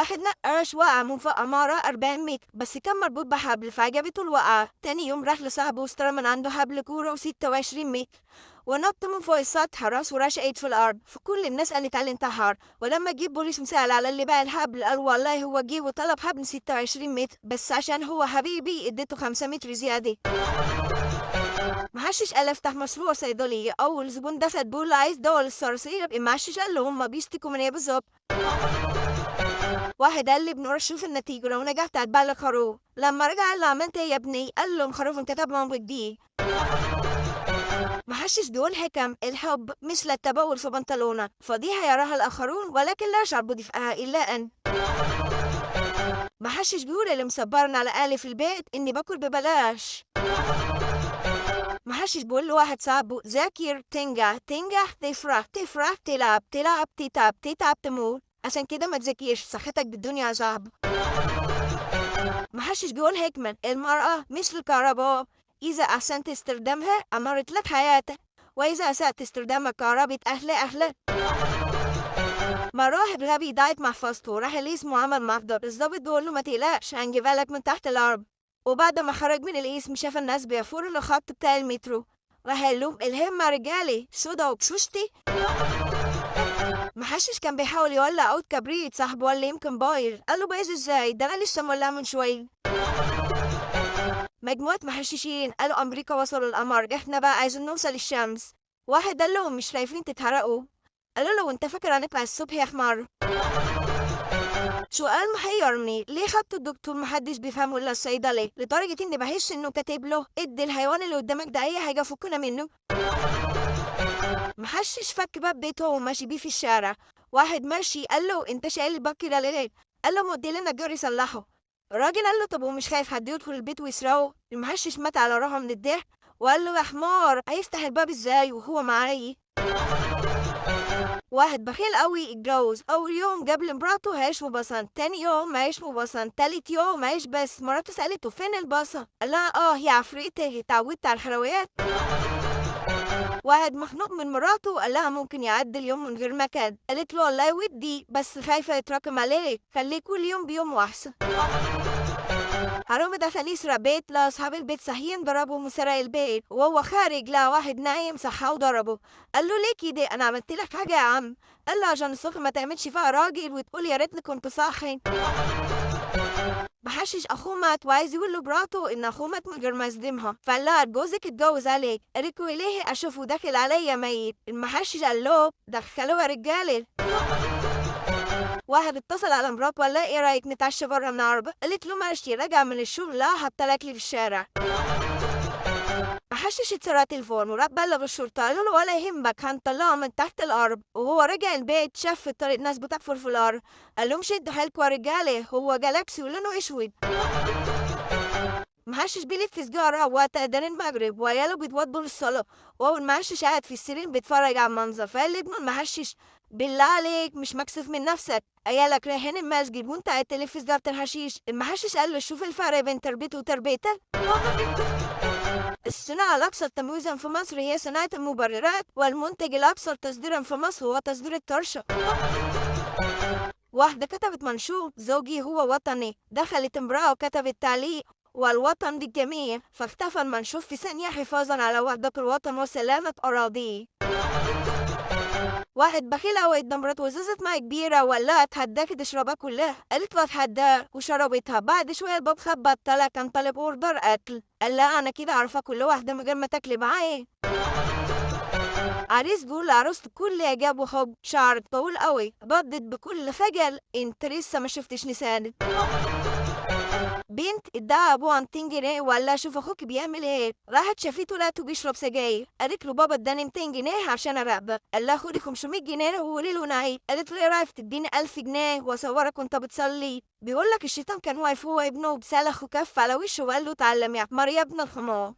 واحد نقاش وقع من فوق عمارة 40 متر بس كان مربوط بحبل فعجبته الوقعة. تاني يوم راح لصاحبه واشترى من عنده حبل كورة و26 متر ونط من فوق السطح راسه رشقت في الأرض، فكل الناس قالت عليه انتحر. ولما جه بوليس مسأل على اللي باع الحبل قال والله هو جه وطلب حبل 26 متر بس عشان هو حبيبي اديته 5 متر زيادة. محشش قال افتح مشروع صيدلية. أول زبون دخل بيقول له عايز دواء للصراصير، المحشش قال له هما بيشتكوا من ايه بالظبط؟ واحد قال لابنه روح شوف النتيجة، لو نجحت هتباع لك خروف. لما رجع قال له عملت ايه يا ابني؟ قال له الخروف انكتب من جديد. محشش بيقول حكم الحب مثل التبول في بنطلونه، فضيحة يراها الآخرون ولكن لا يشعر بدفئها إلا أن. محشش بيقول اللي مصبرنا على أهلي في البيت إني باكل ببلاش. محشش بيقول له واحد صاحبه ذاكر تنجح تنجح، تفرح تفرح، تلعب تلعب، تتعب تتعب، تموت. عشان كده ما تذاكرش، صحتك بالدنيا يا صاحبي. محشش بيقول حكمة المرأة مثل الكهرباء، إذا أحسنت استخدامها أمرت لك حياتك، وإذا أسأت استخدامها كهربت أهلا أهلا. مراحب غبي ضاعت محفظته، راح القسم وعمل محضر. الضابط بيقول له ما تقلقش هنجيبها لك من تحت الأرض. وبعد ما خرج من القسم شاف الناس بيفوروا الخط بتاع المترو، راح قال لهم الهم يا رجالي سودا وبشوشتي. محشش كان بيحاول يولع عود كبريت، صاحبه قال لي يمكن بايظ، قال له بايظ ازاي ده انا لسه مولعه من شويه. مجموعة محششين قالوا أمريكا وصلوا القمر، إحنا بقى عايزين نوصل الشمس. واحد قال لهم مش خايفين تتحرقوا؟ قالوا له وانت فاكر هنطلع الصبح يا حمار؟ سؤال محيرني، ليه خدت الدكتور محدش بيفهمه إلا الصيدلي، لدرجة إني بحس إنه كاتب له ادي الحيوان اللي قدامك ده أي حاجة فكنا منه. محشش فك باب بيته وماشي بيه في الشارع. واحد ماشي قال له انت شايل الباب كده ليه؟ قال له مودي لنا الجار يصلحه. الراجل قال له طب ومش خايف حد يدخل البيت ويسرقه؟ المحشش مات على روحه من الضحك وقال له يا حمار هيفتح الباب ازاي وهو معاي؟ واحد بخيل قوي اتجوز، اول يوم جاب لمراته عيش وبصل، تاني يوم عيش وبصل، تالت يوم عيش بس. مراته سألته فين البصل؟ قال لها اه يا عفريتة اتعودت على الحلويات. واحد مخنوق من مراته وقال لها ممكن يعدي اليوم من غير مكان، قالت له والله ودي بس خايفة يتراكم عليك، خليه كل يوم بيوم واحسن. حرامي دخل يسرق بيت، لا أصحاب البيت صاحيين ضربوا وسرق البيت، وهو خارج لا واحد نايم صحاه وضربه. قال له ليه كده أنا عملت لك حاجة يا عم؟ قال له عشان الصبح ما تعملش فيها راجل وتقول يا ريتني كنت صاحي. محشش اخوه مات وعايز يقول لمراته ان اخوه مات من غير ما يصدمها، فقال لها جوزك اتجوز عليك، قالت له ليه اشوفه داخل عليا ميت. المحشش قال له دخلوه يا رجاله. واحد اتصل على مراته وقال لها ايه رايك نتعشى بره النهارده؟ قالت له ماشي. رجع من الشغل لا حط اكلي في الشارع. محشش اتسرق تليفون وراح بلغ الشرطه، قالوا له ولا يهمك هنطلعه من تحت الارض. وهو رجع البيت شاف في الطريق ناس بتحفر في الارض، قال لهم شدوا حيلكوا يا رجاله هو جالاكسي ولونه اسود. محشش بيلف في سجارة وقت أذان المغرب وعياله بيتوضوا للصلاة، وهو المحشش قاعد في السرير بيتفرج على المنظر، فقال لابنه المحشش بالله عليك مش مكسوف من نفسك؟ عيالك رايحين المسجد وانت قاعد تلف في سجارة الحشيش. المحشش قال له شوف الفرق بين تربيته وتربيتك. الصناعة الأكثر تمويزا في مصر هي صناعة المبررات، والمنتج الأكثر تصديرا في مصر هو تصدير الطرشة. واحدة كتبت منشور زوجي هو وطني، دخلت امرأة وكتبت تعليق والوطن للجميع، فاختفى المنشور في ثانية حفاظا على وحدة الوطن وسلامة أراضيه. واحد بخيل أوي ادى مراته ازازة مية كبيرة وقال لها اتحداكي تشربها كلها، قالت له اتحداها وشربتها. بعد شوية الباب خبط طلع كان طالب اوردر أكل، قال لها أنا كده عارفة كل واحدة من غير ما تاكلي معايا. عريس بيقول لعروسته كل إعجاب وحب، شعرك طويل قوي، ردت بكل خجل انت لسه ما شفتش لسانك. بنت ادعى ابوها 200 جنيه وقال لها شوف اخوك بيعمل ايه، راحت شافته لقته بيشرب سجاير، قالت له بابا اداني 200 جنيه عشان اراقبك، قال لها خدي 500 جنيه وقولي له نعيد، قالت له ايه رايك تديني 1000 جنيه واصورك وانت بتصلي؟ بيقول لك الشيطان كان واقف هو ابنه بسلخ وكف على وشه وقال له اتعلم يا حمار يا ابن الحمار.